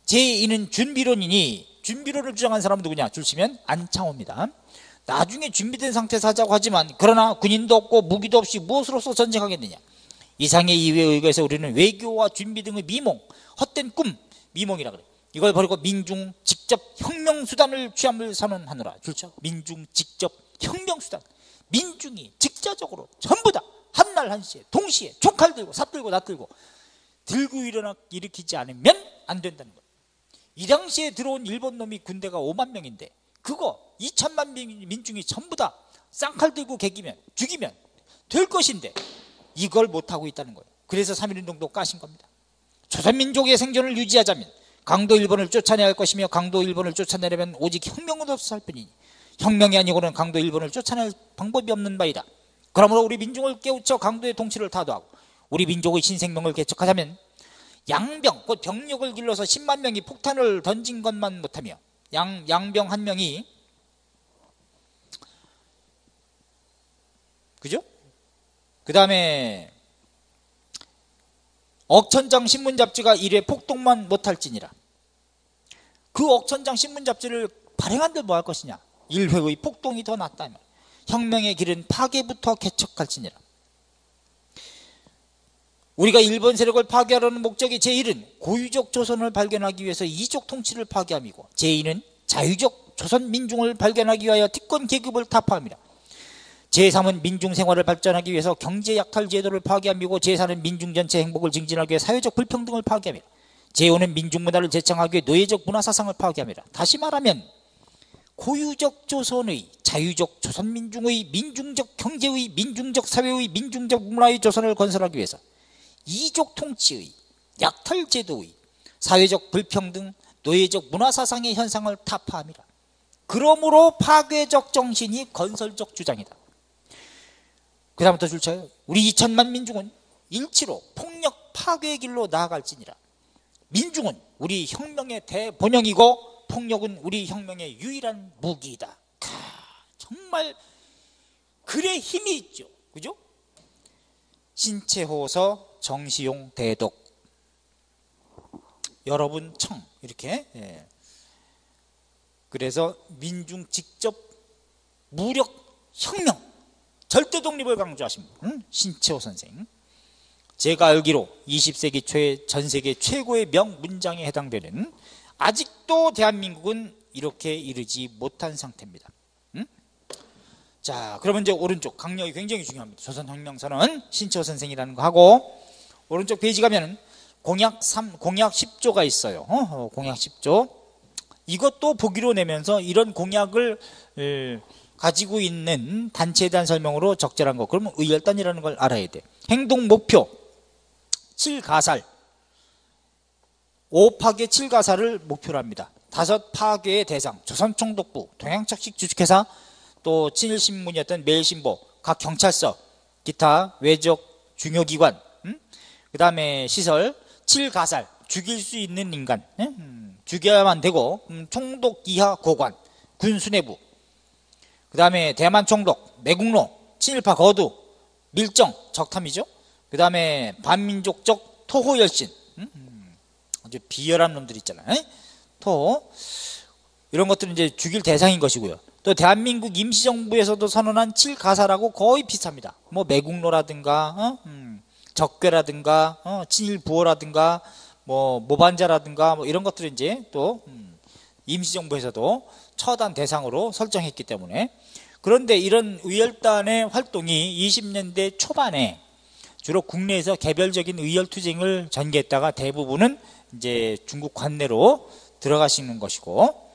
제2는 준비론이니, 준비론을 주장한 사람은 누구냐? 줄치면 안창호입니다. 나중에 준비된 상태에서 하자고 하지만 그러나 군인도 없고 무기도 없이 무엇으로서 전쟁하겠느냐? 이상의 이유에 의거해서 우리는 외교와 준비 등의 미몽, 헛된 꿈, 미몽이라 그래. 이걸 버리고 민중 직접 혁명수단을 취함을 선언하노라. 그렇죠? 민중 직접 혁명수단. 민중이 직접적으로 전부 다 한날 한시에 동시에 총칼 들고 삽 들고 낫 들고 일으키지 않으면 안 된다는 거예요. 이 당시에 들어온 일본 놈이 군대가 5만 명인데 그거 2천만 민중이 전부 다 쌍칼 들고 개기면 죽이면 될 것인데 이걸 못하고 있다는 거예요. 그래서 3.1운동도 까신 겁니다. 조선민족의 생존을 유지하자면 강도 일본을 쫓아내야 할 것이며 강도 일본을 쫓아내려면 오직 혁명으로서 할 뿐이니 혁명이 아니고는 강도 일본을 쫓아낼 방법이 없는 바이다. 그러므로 우리 민중을 깨우쳐 강도의 통치를 타도하고 우리 민족의 신생명을 개척하자면 양병, 곧 병력을 길러서 10만 명이 폭탄을 던진 것만 못하며 양병 한 명이, 그죠? 그 다음에 억천장 신문 잡지가 1회 폭동만 못할지니라. 그 억천장 신문 잡지를 발행한들 뭐 할 것이냐? 1회의 폭동이 더 낫다. 혁명의 길은 파괴부터 개척할지니라. 우리가 일본 세력을 파괴하려는 목적의 제1은 고유적 조선을 발견하기 위해서 이족 통치를 파괴함이고, 제2는 자유적 조선 민중을 발견하기 위하여 특권 계급을 타파함이라. 제3은 민중 생활을 발전하기 위해서 경제 약탈 제도를 파괴함이고, 제4는 민중 전체 행복을 증진하기 위해 사회적 불평등을 파괴함이라. 제5는 민중 문화를 재창하기 위해 노예적 문화 사상을 파괴함이라. 다시 말하면 고유적 조선의, 자유적 조선 민중의, 민중적 경제의, 민중적 사회의, 민중적 문화의 조선을 건설하기 위해서 이족 통치의, 약탈 제도의, 사회적 불평등, 노예적 문화 사상의 현상을 타파함이라. 그러므로 파괴적 정신이 건설적 주장이다. 그 다음부터 줄쳐요. 우리 2천만 민중은 일치로 폭력 파괴의 길로 나아갈지니라. 민중은 우리 혁명의 대본영이고 폭력은 우리 혁명의 유일한 무기이다. 정말 글에 힘이 있죠. 그죠? 신채호서 정시용 대독 여러분 청 이렇게. 예. 그래서 민중 직접 무력 혁명 절대 독립을 강조하신 분 신채호 선생. 제가 알기로 20세기 초에 전 세계 최고의 명문장에 해당되는, 아직도 대한민국은 이렇게 이르지 못한 상태입니다. 자, 그러면 이제 오른쪽 강력이 굉장히 중요합니다. 조선혁명선언 신채호 선생이라는 거 하고, 오른쪽 페이지 가면은 공약 10조가 있어요. 공약 10조. 이것도 보기로 내면서 이런 공약을 가지고 있는 단체에 대한 설명으로 적절한 거. 그러면 의열단이라는 걸 알아야 돼. 행동 목표 7가살, 5파괴 7가살을 목표로 합니다. 5파괴의 대상, 조선총독부, 동양척식 주식회사, 또 친일신문이었던 매일신보, 각 경찰서, 기타 외적 중요기관, 그 다음에 시설, 7가살, 죽일 수 있는 인간, 죽여야만 되고, 총독 이하 고관, 군 수뇌부, 그 다음에 대만 총독, 매국노, 친일파 거두, 밀정, 적탐이죠. 그 다음에 반민족적 토호열신, 아주 비열한 놈들 있잖아요. 토, 이런 것들은 이제 죽일 대상인 것이고요. 또 대한민국 임시정부에서도 선언한 7가사라고 거의 비슷합니다. 뭐 매국노라든가 적괴라든가 친일부호라든가 뭐 모반자라든가 뭐 이런 것들은 이제 또 임시정부에서도 처단 대상으로 설정했기 때문에. 그런데 이런 의열단의 활동이 20년대 초반에 주로 국내에서 개별적인 의열투쟁을 전개했다가 대부분은 이제 중국 관내로 들어가시는 것이고,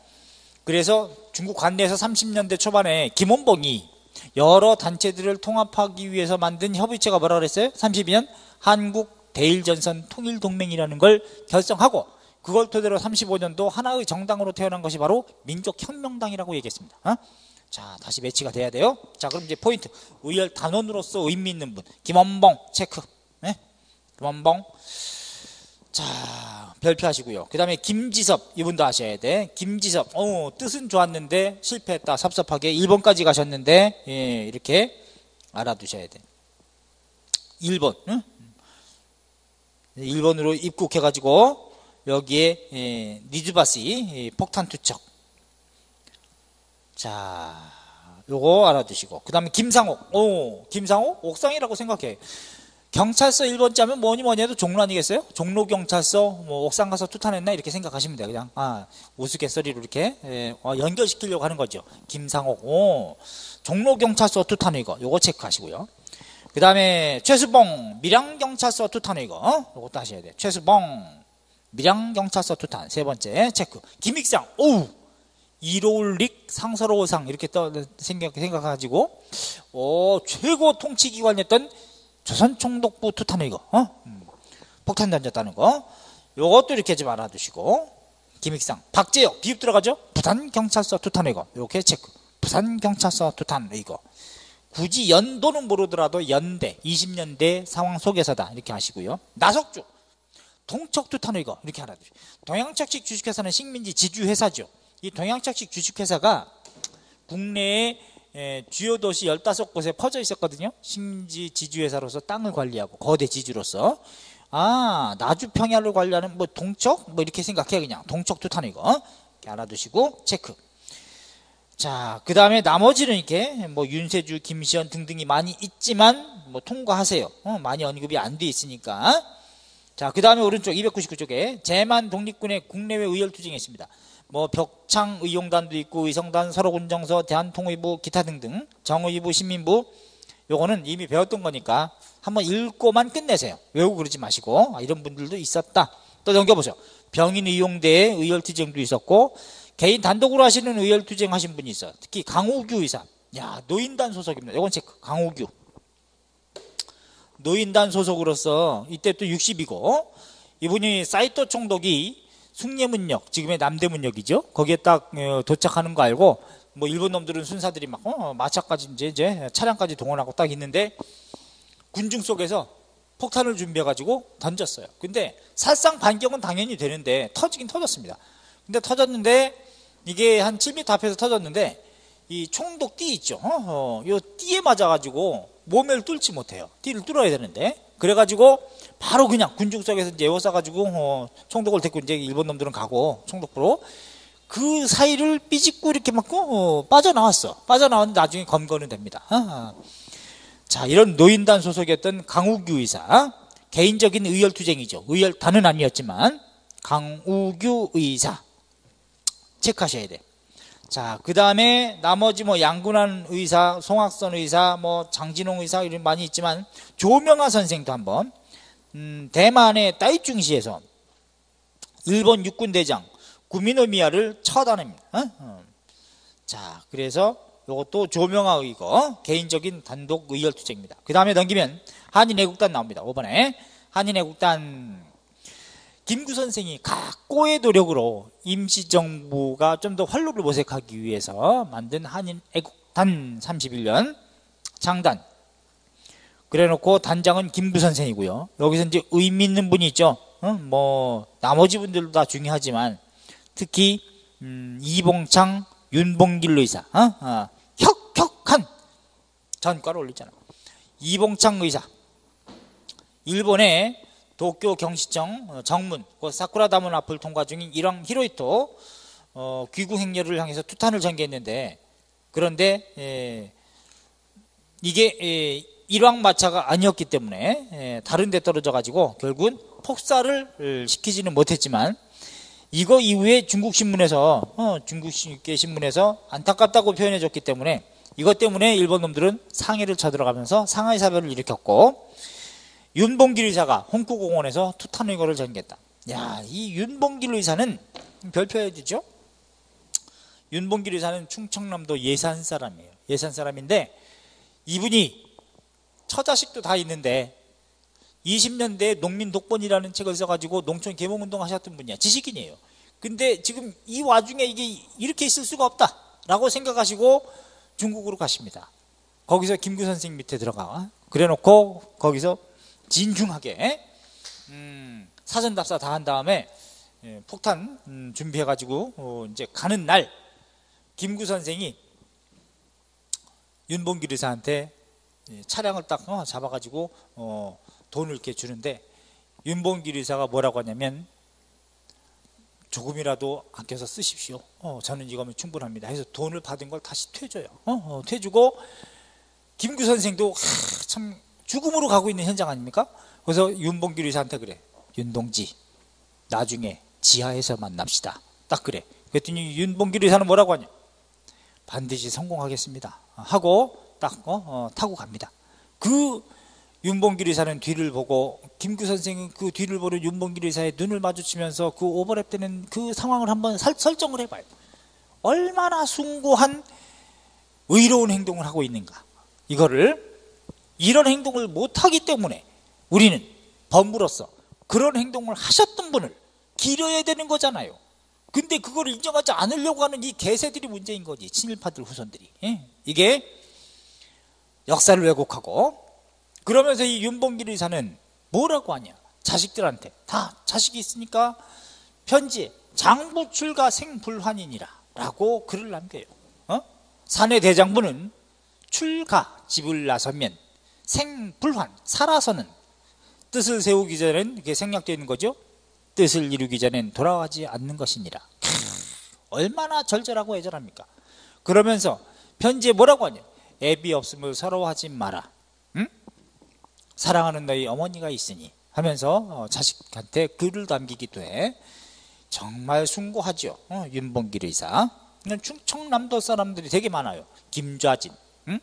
그래서 중국 관내에서 30년대 초반에 김원봉이 여러 단체들을 통합하기 위해서 만든 협의체가 뭐라 그랬어요? 32년 한국 대일전선 통일동맹이라는 걸 결성하고, 그걸 토대로 35년도 하나의 정당으로 태어난 것이 바로 민족혁명당이라고 얘기했습니다. 자, 다시 매치가 돼야 돼요. 자, 그럼 이제 포인트. 의열 단원으로서 의미 있는 분. 김원봉 체크. 네? 김원봉. 자, 별표하시고요. 그 다음에 김지섭, 이분도 아셔야 돼. 김지섭. 뜻은 좋았는데 실패했다. 섭섭하게. 일본까지 가셨는데, 예, 이렇게 알아두셔야 돼. 일본. 응? 일본으로 입국해가지고 여기에 니즈바시 폭탄 투척. 자, 요거 알아두시고. 그 다음에 김상옥. 김상옥? 옥상이라고 생각해. 경찰서 1번째 하면 뭐니 해도 종로 아니겠어요? 종로경찰서, 뭐, 옥상 가서 투탄했나? 이렇게 생각하시면 돼요. 그냥, 우스갯소리로 이렇게, 연결시키려고 하는 거죠. 김상옥, 종로경찰서 투탄 이거, 요거 체크하시고요. 그 다음에, 최수봉, 밀양경찰서 투탄 이거, 요것도 하셔야 돼요. 최수봉, 밀양경찰서 투탄, 3번째, 체크. 김익상, 이로울릭 상서로상, 이렇게 생각가지고, 최고 통치기관이었던 조선총독부 투탄 이거, 폭탄 던졌다는 거, 요것도 이렇게 좀 알아두시고. 김익상, 박재혁, 비읍 들어가죠? 부산경찰서 투탄 이거, 이렇게 체크. 부산경찰서 투탄 이거. 굳이 연도는 모르더라도 연대, 20년대 상황 속에서다 이렇게 하시고요. 나석주, 동척투타노이거 이렇게 하나 드세요. 동양착식 주식회사는 식민지 지주회사죠. 이 동양착식 주식회사가 국내에 주요 도시 15곳에 퍼져 있었거든요. 식민지 지주회사로서 땅을 관리하고 거대 지주로서. 아, 나주 평야를 관리하는 뭐 동척 뭐 이렇게 생각해. 그냥 동척투타노이거 이렇게 알아두시고 체크. 자, 그 다음에 나머지는 이렇게 뭐 윤세주, 김시현 등등이 많이 있지만 뭐 통과하세요. 많이 언급이 안 돼 있으니까. 자, 그 다음에 오른쪽 299쪽에 제만 독립군의 국내외 의열투쟁이 있습니다. 뭐 벽창의용단도 있고 의성단, 서로군정서, 대한통의부, 기타 등등, 정의부, 신민부. 요거는 이미 배웠던 거니까 한번 읽고만 끝내세요. 외우고 그러지 마시고. 이런 분들도 있었다. 또 넘겨보세요. 병인의용대의 의열투쟁도 있었고, 개인 단독으로 하시는 의열투쟁 하신 분이 있어요. 특히 강우규 의사. 야, 노인단 소속입니다. 요건 체크. 강우규. 노인단 소속으로서 이때 또 60이고, 이분이 사이토 총독이 숭례문역, 지금의 남대문역이죠. 거기에 딱 도착하는 거 알고, 뭐 일본 놈들은 순사들이 막 마차까지 이제 차량까지 동원하고 딱 있는데 군중 속에서 폭탄을 준비해가지고 던졌어요. 근데 살상 반격은 당연히 되는데 터지긴 터졌습니다. 근데 터졌는데 이게 한 7m 앞에서 터졌는데 이 총독 띠 있죠. 요 띠에 맞아가지고 몸을 뚫지 못해요. 띠를 뚫어야 되는데 그래가지고 바로 그냥 군중 속에서 이제 에워싸가지고 총독을 데리고 이제 일본 놈들은 가고 총독부로 그 사이를 삐집고 이렇게 맞고 빠져나왔어. 빠져나왔는데 나중에 검거는 됩니다. 자, 이런 노인단 소속이었던 강우규 의사, 개인적인 의열투쟁이죠. 의열단은 아니었지만 강우규 의사 체크하셔야 돼. 자, 그 다음에 나머지 뭐 양군환 의사, 송학선 의사, 뭐 장진홍 의사 이런 많이 있지만 조명하 선생도 한번 대만의 따이중시에서 일본 육군대장 구미노미야를 처단합니다. 자, 그래서 이것도 조명하의거 개인적인 단독 의열투쟁입니다. 그 다음에 넘기면 한인애국단 나옵니다. 5번에 한인애국단 김구 선생이 각고의 노력으로 임시정부가 좀 더 활로를 모색하기 위해서 만든 한인애국단 31년 장단. 그래놓고 단장은 김구 선생이고요. 여기서 이제 의미 있는 분이 있죠. 뭐 나머지 분들도 다 중요하지만 특히 이봉창, 윤봉길 의사, 혁혁한 전과를 올리잖아. 이봉창 의사, 일본의 도쿄 경시청 정문, 사쿠라 다문 앞을 통과 중인 일왕 히로히토 귀국 행렬을 향해서 투탄을 전개했는데, 그런데 이게 일왕 마차가 아니었기 때문에 다른 데 떨어져 가지고 결국은 폭사를 시키지는 못했지만, 이거 이후에 중국 신문에서 안타깝다고 표현해 줬기 때문에 이것 때문에 일본 놈들은 상해를 쳐들어가면서 상하이 사변을 일으켰고, 윤봉길 의사가 홍구공원에서 투탄의거를 전개했다. 야, 이 윤봉길 의사는 별표 해주죠. 윤봉길 의사는 충청남도 예산 사람이에요. 예산 사람인데 이분이 처자식도 다 있는데 20년대에 농민 독본이라는 책을 써가지고 농촌 계몽운동 하셨던 분이야. 지식인이에요. 근데 지금 이 와중에 이게 이렇게 있을 수가 없다라고 생각하시고 중국으로 가십니다. 거기서 김구 선생 밑에 들어가. 그래놓고 거기서 진중하게 사전답사 다 한 다음에 폭탄 준비해가지고 이제 가는 날 김구 선생이 윤봉길 의사한테 차량을 딱 잡아가지고 돈을 이렇게 주는데, 윤봉길 의사가 뭐라고 하냐면 조금이라도 아껴서 쓰십시오. 저는 이거면 충분합니다. 해서 돈을 받은 걸 다시 퇴줘요. 퇴주고 김구 선생도 참 죽음으로 가고 있는 현장 아닙니까? 그래서 윤봉길 의사한테 그래. 윤동지, 나중에 지하에서 만납시다. 딱 그래. 그랬더니 윤봉길 의사는 뭐라고 하냐? 반드시 성공하겠습니다. 하고 딱 타고 갑니다. 그 윤봉길 의사는 뒤를 보고, 김구 선생은 그 뒤를 보는 윤봉길 의사의 눈을 마주치면서 그 오버랩되는 그 상황을 한번 설정을 해봐요. 얼마나 숭고한 의로운 행동을 하고 있는가. 이런 행동을 못하기 때문에 우리는 범부로서 그런 행동을 하셨던 분을 기려야 되는 거잖아요. 근데 그걸 인정하지 않으려고 하는 이 개새들이 문제인 거지. 친일파들 후손들이. 이게 역사를 왜곡하고. 그러면서 이 윤봉길 의사는 뭐라고 하냐, 자식들한테 다 자식이 있으니까 편지에 장부 출가 생불환이니라 라고 글을 남겨요. 사내 대장부는 출가 집을 나서면 생불환, 살아서는, 뜻을 세우기 전엔 이게 생략되어 있는 거죠. 뜻을 이루기 전엔 돌아가지 않는 것이니라. 얼마나 절절하고 애절합니까? 그러면서 편지에 뭐라고 하냐, 애비 없음을 서러워하지 마라, 응? 사랑하는 너희 어머니가 있으니 하면서 자식한테 글을 남기기도 해. 정말 숭고하죠. 윤봉길 의사. 충청남도 사람들이 되게 많아요. 김좌진, 응?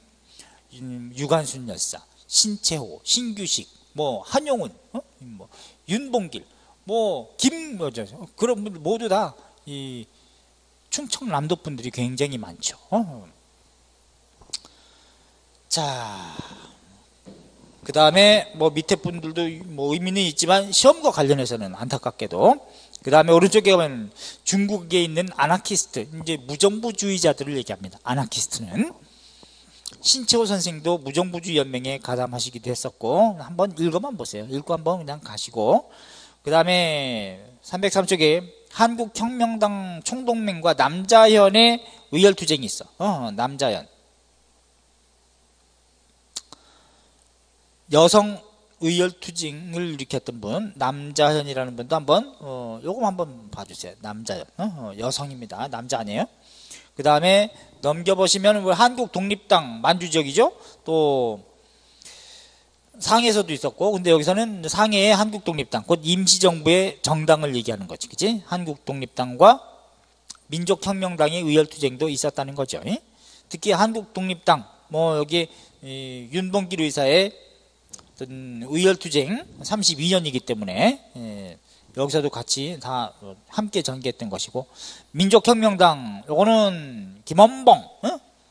유관순 열사, 신채호, 신규식, 뭐 한용운, 뭐 윤봉길, 뭐 그런 분들 모두 다 이 충청남도 분들이 굉장히 많죠. 자, 그 다음에 뭐 밑에 분들도 뭐 의미는 있지만 시험과 관련해서는 안타깝게도, 그 다음에 오른쪽에 보면 중국에 있는 아나키스트, 이제 무정부주의자들을 얘기합니다. 아나키스트는 신채호 선생도 무정부주의 연맹에 가담하시기도 했었고, 한번 읽어만 보세요. 읽고 한번 그냥 가시고. 그 다음에 303쪽에 한국혁명당 총동맹과 남자현의 의열투쟁이 있어. 남자현, 여성 의열투쟁을 일으켰던 분, 남자현이라는 분도 한번 요거 한번 봐주세요. 남자현, 여성입니다. 남자 아니에요. 그 다음에 넘겨보시면 한국독립당 만주지역이죠. 또 상해에서도 있었고, 근데 여기서는 상해의 한국독립당, 곧 임시정부의 정당을 얘기하는 거지, 그치? 한국독립당과 민족혁명당의 의열투쟁도 있었다는 거죠. 특히 한국독립당, 뭐 여기 윤봉길 의사의 어떤 의열투쟁 32년이기 때문에 여기서도 같이 다 함께 전개했던 것이고, 민족혁명당 요거는 김원봉,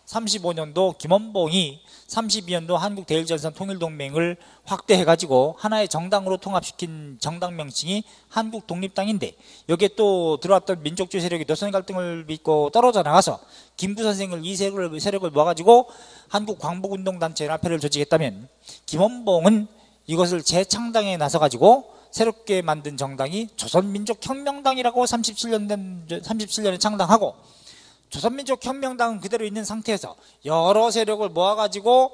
35년도 김원봉이 32년도 한국대일전선 통일동맹을 확대해가지고 하나의 정당으로 통합시킨 정당 명칭이 한국독립당인데, 여기에 또 들어왔던 민족주의 세력이 노선 갈등을 빚고 떨어져 나가서 김구 선생을 이 세력을 모아가지고 한국광복운동단체 연합회를 조직했다면, 김원봉은 이것을 재창당에 나서가지고 새롭게 만든 정당이 조선민족혁명당이라고 37년에 창당하고, 조선민족혁명당은 그대로 있는 상태에서 여러 세력을 모아가지고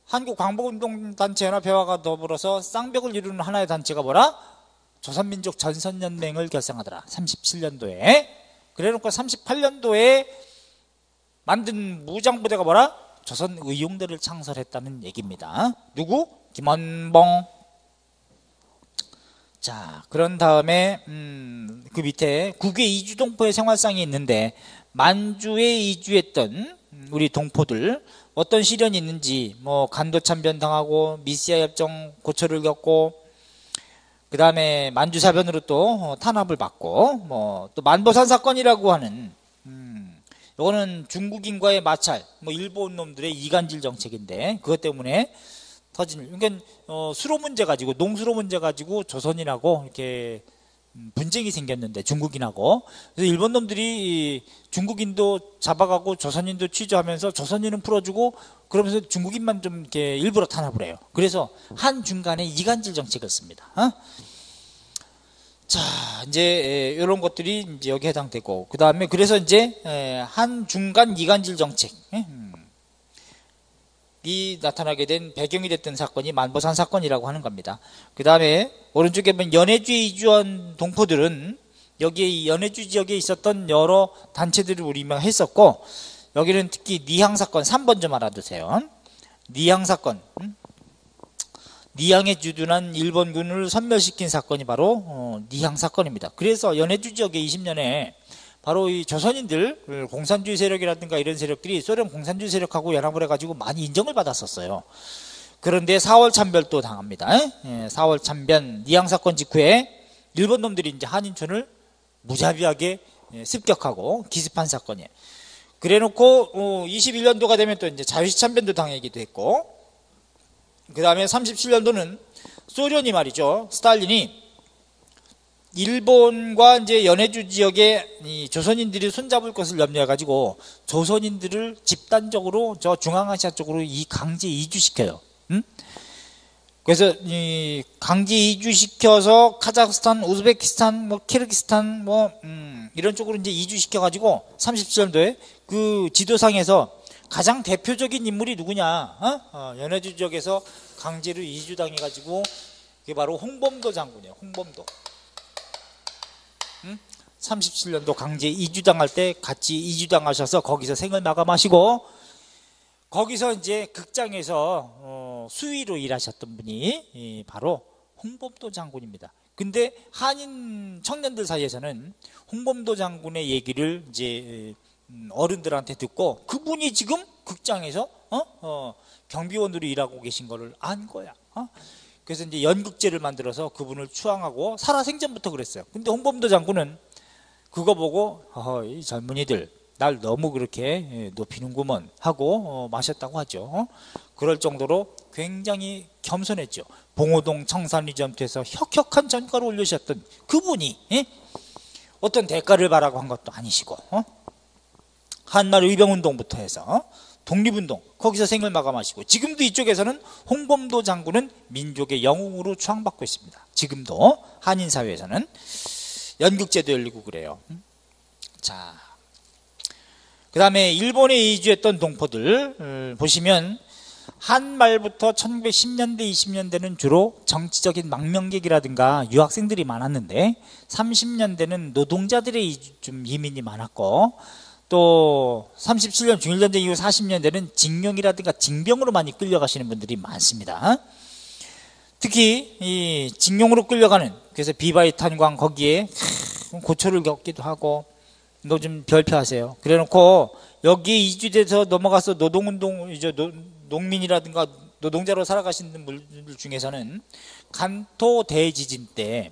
한국광복운동단체 연합회와 더불어서 쌍벽을 이루는 하나의 단체가 뭐라? 조선민족전선연맹을 결성하더라. 37년도에. 그래놓고 38년도에 만든 무장부대가 뭐라? 조선의용대를 창설했다는 얘기입니다. 누구? 김원봉. 자, 그런 다음에 그 밑에 국외 이주동포의 생활상이 있는데, 만주에 이주했던 우리 동포들 어떤 시련이 있는지, 뭐 간도참변 당하고 미시아 협정 고초를 겪고, 그 다음에 만주사변으로 또 탄압을 받고, 뭐 또 만보산 사건이라고 하는 이거는 중국인과의 마찰, 뭐 일본 놈들의 이간질 정책인데, 그것 때문에 터진, 그러니까 수로 문제 가지고, 농수로 문제 가지고 조선인하고 이렇게 분쟁이 생겼는데, 중국인하고. 그래서 일본 놈들이 중국인도 잡아가고 조선인도 취조하면서 조선인은 풀어주고, 그러면서 중국인만 좀 이렇게 일부러 탄압을 해요. 그래서 한 중간에 이간질 정책을 씁니다. 자, 이제 이런 것들이 이제 여기 해당되고, 그 다음에 그래서 이제 한 중간 이간질 정책 이 나타나게 된 배경이 됐던 사건이 만보산 사건이라고 하는 겁니다. 그 다음에 오른쪽에 보면 연해주에 이주한 동포들은 여기에 이 연해주 지역에 있었던 여러 단체들을 우리만 했었고, 여기는 특히 니항 사건 3번 좀 알아두세요. 니항 사건, 니항에 주둔한 일본군을 섬멸시킨 사건이 바로 니항 사건입니다. 그래서 연해주 지역에 20년에 바로 이 조선인들, 공산주의 세력이라든가 이런 세력들이 소련 공산주의 세력하고 연합을 해가지고 많이 인정을 받았었어요. 그런데 4월 참변도 당합니다. 4월 참변, 니항 사건 직후에 일본 놈들이 이제 한인촌을 무자비하게 습격하고 기습한 사건이에요. 그래놓고 21년도가 되면 또 이제 자유시 참변도 당하기도 했고, 그 다음에 37년도는 소련이 말이죠, 스탈린이 일본과 이제 연해주 지역에 이 조선인들이 손잡을 것을 염려해 가지고 조선인들을 집단적으로 저 중앙아시아 쪽으로 이 강제 이주시켜요. 그래서 이 강제 이주시켜서 카자흐스탄, 우즈베키스탄, 뭐 키르기스탄 뭐 이런 쪽으로 이제 이주시켜 가지고 37년도에 그 지도상에서 가장 대표적인 인물이 누구냐? 연해주 지역에서 강제로 이주당해 가지고 그게 바로 홍범도 장군이에요. 홍범도. 37년도 강제 이주당할 때 같이 이주당하셔서 거기서 생을 마감하시고 거기서 이제 극장에서 수위로 일하셨던 분이 바로 홍범도 장군입니다. 근데 한인 청년들 사이에서는 홍범도 장군의 얘기를 이제 어른들한테 듣고 그분이 지금 극장에서 경비원으로 일하고 계신 거를 안 거야. 그래서 이제 연극제를 만들어서 그분을 추앙하고 살아생전부터 그랬어요. 근데 홍범도 장군은 그거 보고 이 젊은이들 날 너무 그렇게 높이는구먼 하고 마셨다고 하죠. 그럴 정도로 굉장히 겸손했죠. 봉오동 청산리점투에서 혁혁한 전가를 올리셨던 그분이 어떤 대가를 바라고 한 것도 아니시고 한날 의병운동부터 해서 독립운동 거기서 생을 마감하시고 지금도 이쪽에서는 홍범도 장군은 민족의 영웅으로 추앙받고 있습니다. 지금도 한인사회에서는 연극제도 열리고 그래요. 자, 그 다음에 일본에 이주했던 동포들 보시면 한말부터 1910년대 20년대는 주로 정치적인 망명객이라든가 유학생들이 많았는데 30년대는 노동자들의 좀 이민이 많았고 또 37년 중일전쟁 이후 40년대는 징용이라든가 징병으로 많이 끌려가시는 분들이 많습니다. 특히 이 징용으로 끌려가는 그래서 비바이 탄광 거기에 고초를 겪기도 하고 너 좀 별표하세요. 그래놓고 여기에 이주돼서 넘어가서 노동운동 이제 농민이라든가 노동자로 살아가시는 분들 중에서는 간토 대지진 때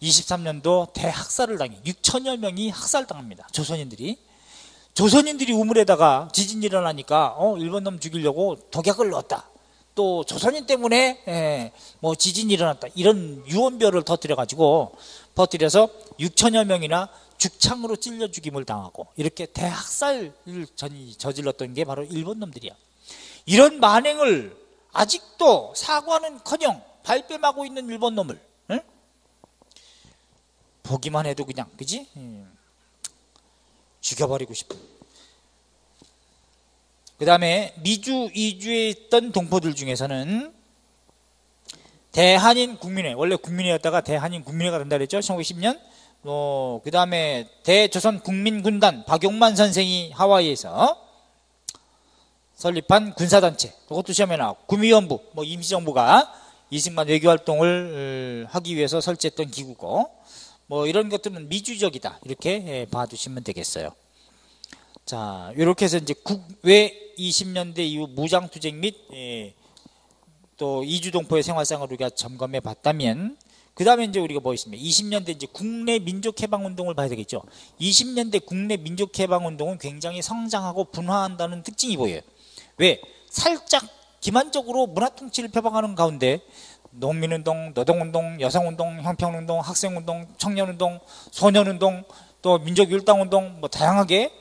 23년도 대학살을 당해 6천여 명이 학살당합니다. 조선인들이 우물에다가 지진이 일어나니까 일본 놈 죽이려고 독약을 넣었다. 또 조선인 때문에 뭐 지진이 일어났다. 이런 유언별을 터뜨려서 6천여 명이나 죽창으로 찔려 죽임을 당하고 이렇게 대학살을 저질렀던 게 바로 일본 놈들이야. 이런 만행을 아직도 사과는커녕 발뺌하고 있는 일본 놈을 보기만 해도 그냥 그지? 죽여버리고 싶은. 그 다음에 미주 이주에 있던 동포들 중에서는 대한인 국민회, 원래 국민회였다가 대한인 국민회가 된다 그랬죠. 1910년. 그 다음에 대조선 국민군단 박용만 선생이 하와이에서 설립한 군사단체, 그것도 시험에 나왔고, 구미원부, 임시정부가 이승만 외교활동을 하기 위해서 설치했던 기구고, 이런 것들은 미주적이다. 이렇게 봐두시면 되겠어요. 자, 이렇게 해서 이제 국외 20년대 이후 무장투쟁 및 또 이주동포의 생활상을 우리가 점검해 봤다면, 그 다음에 이제 우리가 뭐 있습니까? 20년대 이제 국내 민족해방운동을 봐야 되겠죠. 20년대 국내 민족해방운동은 굉장히 성장하고 분화한다는 특징이 보여요. 왜? 살짝 기만적으로 문화통치를 표방하는 가운데 농민운동, 노동운동, 여성운동, 형평운동, 학생운동, 청년운동, 소년운동, 또 민족율당운동 다양하게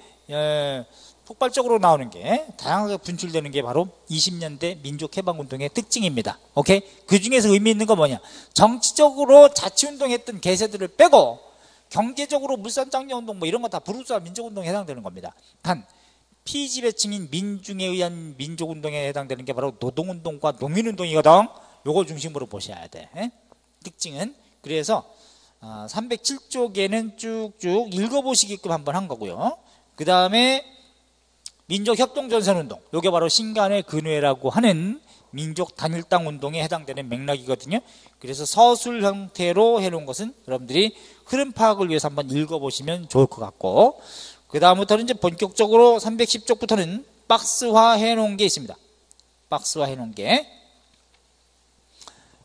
폭발적으로 나오는 게 다양하게 분출되는 게 바로 20년대 민족해방운동의 특징입니다. 오케이? 그 중에서 의미 있는 건 뭐냐? 정치적으로 자치운동했던 개세들을 빼고 경제적으로 물산장려운동 이런 거 다 브루스와 민족운동에 해당되는 겁니다. 단 피지배층인 민중에 의한 민족운동에 해당되는 게 바로 노동운동과 농민운동이거든. 요걸 중심으로 보셔야 돼. 특징은. 그래서 307쪽에는 쭉쭉 읽어보시게끔 한번 한 거고요. 그 다음에 민족협동전선운동, 요게 바로 신간의 근회라고 하는 민족 단일당 운동에 해당되는 맥락이거든요. 그래서 서술 형태로 해놓은 것은 여러분들이 흐름 파악을 위해서 한번 읽어보시면 좋을 것 같고, 그 다음부터는 이제 본격적으로 310쪽부터는 박스화 해놓은 게 있습니다. 박스화 해놓은 게.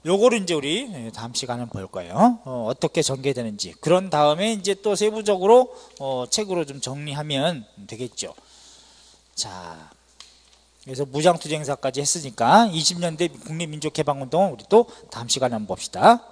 요거를 이제 우리 다음 시간에 볼 거예요. 어떻게 전개되는지. 그런 다음에 이제 또 세부적으로 책으로 좀 정리하면 되겠죠. 자, 그래서 무장투쟁사까지 했으니까 20년대 국내민족해방운동은 우리 또 다음 시간에 한번 봅시다.